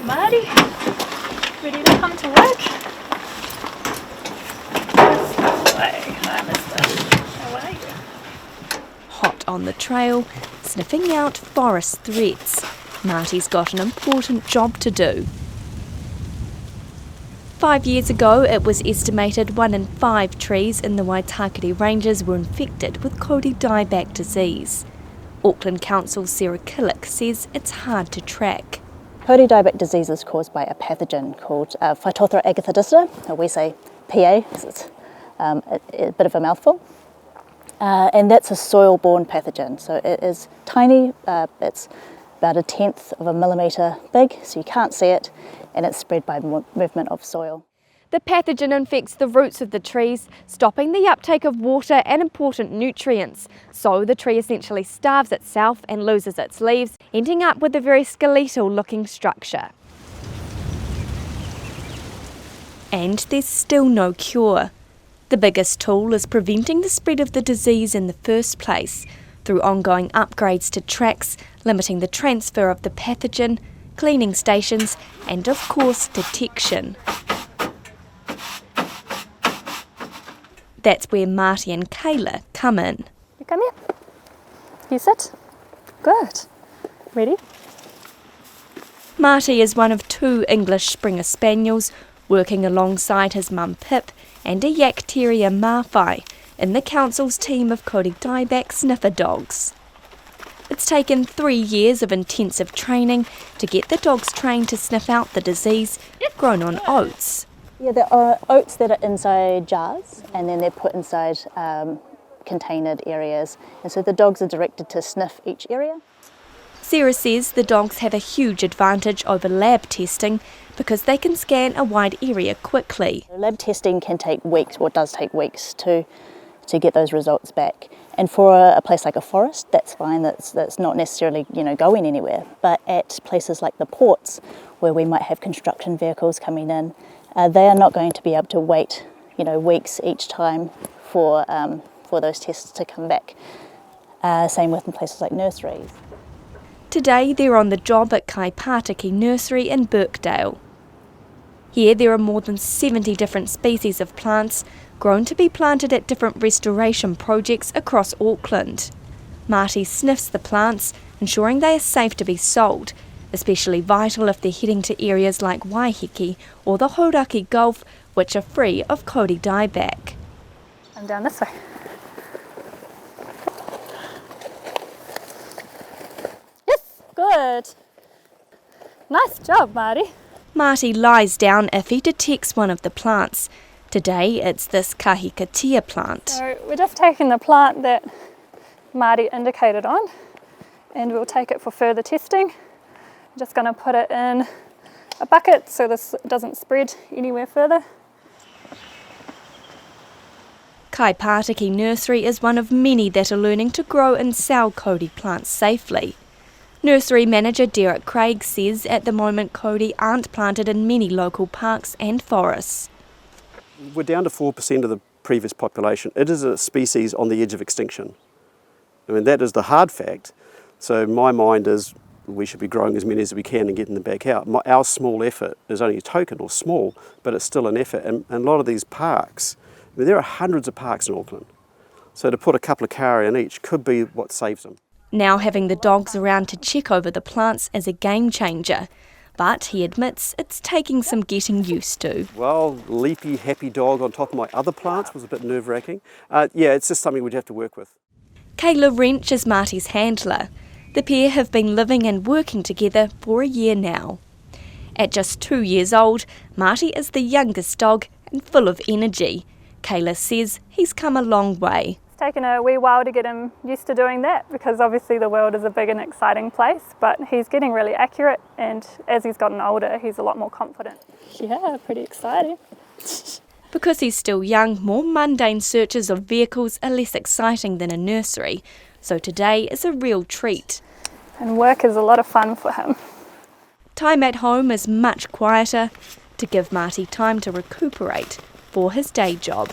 job, Marty. Ready to come to work? Hi, mister. How are you? Hot on the trail, sniffing out forest threats. Marty's got an important job to do. 5 years ago, it was estimated 1 in 5 trees in the Waitakere Ranges were infected with kauri dieback disease. Auckland Council Sarah Killick says it's hard to track. Kauri dieback disease is caused by a pathogen called Phytophthora agathodicida, or we say PA, because it's a bit of a mouthful. And that's a soil-borne pathogen, so it is tiny, it's about 1/10 of a millimetre big, so you can't see it, and it's spread by movement of soil. The pathogen infects the roots of the trees, stopping the uptake of water and important nutrients. So the tree essentially starves itself and loses its leaves, ending up with a very skeletal looking structure. And there's still no cure. The biggest tool is preventing the spread of the disease in the first place, through ongoing upgrades to tracks, limiting the transfer of the pathogen, cleaning stations, and of course detection. That's where Marty and Kayla come in. You come here. You sit. Good. Ready? Marty is one of 2 English Springer Spaniels, working alongside his mum Pip and a yak terrier Mawhai in the council's team of kauri dieback sniffer dogs. It's taken 3 years of intensive training to get the dogs trained to sniff out the disease grown on oats. Yeah, there are oats that are inside jars, and then they're put inside containered areas, and so the dogs are directed to sniff each area. Sarah says the dogs have a huge advantage over lab testing because they can scan a wide area quickly. Lab testing can take weeks, or does take weeks to get those results back. And for a place like a forest, that's fine, that's not necessarily going anywhere. But at places like the ports, where we might have construction vehicles coming in, they are not going to be able to wait weeks each time for those tests to come back. Same with in places like nurseries. Today they're on the job at Kaipātiki Nursery in Birkdale. Here there are more than 70 different species of plants grown to be planted at different restoration projects across Auckland. Marty sniffs the plants, ensuring they are safe to be sold, especially vital if they're heading to areas like Waiheke or the Hauraki Gulf, which are free of kauri dieback. I'm down this way. Yes, good. Nice job, Marty. Marty lies down if he detects one of the plants. Today it's this kahikatea plant. So we're just taking the plant that Marty indicated on, and we'll take it for further testing. I'm just going to put it in a bucket so this doesn't spread anywhere further. Kaipātiki Nursery is one of many that are learning to grow and sell kauri plants safely. Nursery manager Derek Craig says at the moment kauri aren't planted in many local parks and forests. We're down to 4% of the previous population. It is a species on the edge of extinction. I mean, that is the hard fact. So my mind is we should be growing as many as we can and getting them back out. Our small effort is only a token, or small, but it's still an effort. And a lot of these parks, there are hundreds of parks in Auckland. So to put a couple of kauri in each could be what saves them. Now having the dogs around to check over the plants is a game changer. But he admits it's taking some getting used to. Well, leapy, happy dog on top of my other plants was a bit nerve-wracking. Yeah, it's just something we'd have to work with. Kayla Wrench is Marty's handler. The pair have been living and working together for a year now. At just 2 years old, Marty is the youngest dog and full of energy. Kayla says he's come a long way. It's taken a wee while to get him used to doing that, because obviously the world is a big and exciting place, but he's getting really accurate, and as he's gotten older he's a lot more confident. Yeah, pretty exciting. Because he's still young, more mundane searches of vehicles are less exciting than a nursery, so today is a real treat. And work is a lot of fun for him. Time at home is much quieter to give Marty time to recuperate for his day job.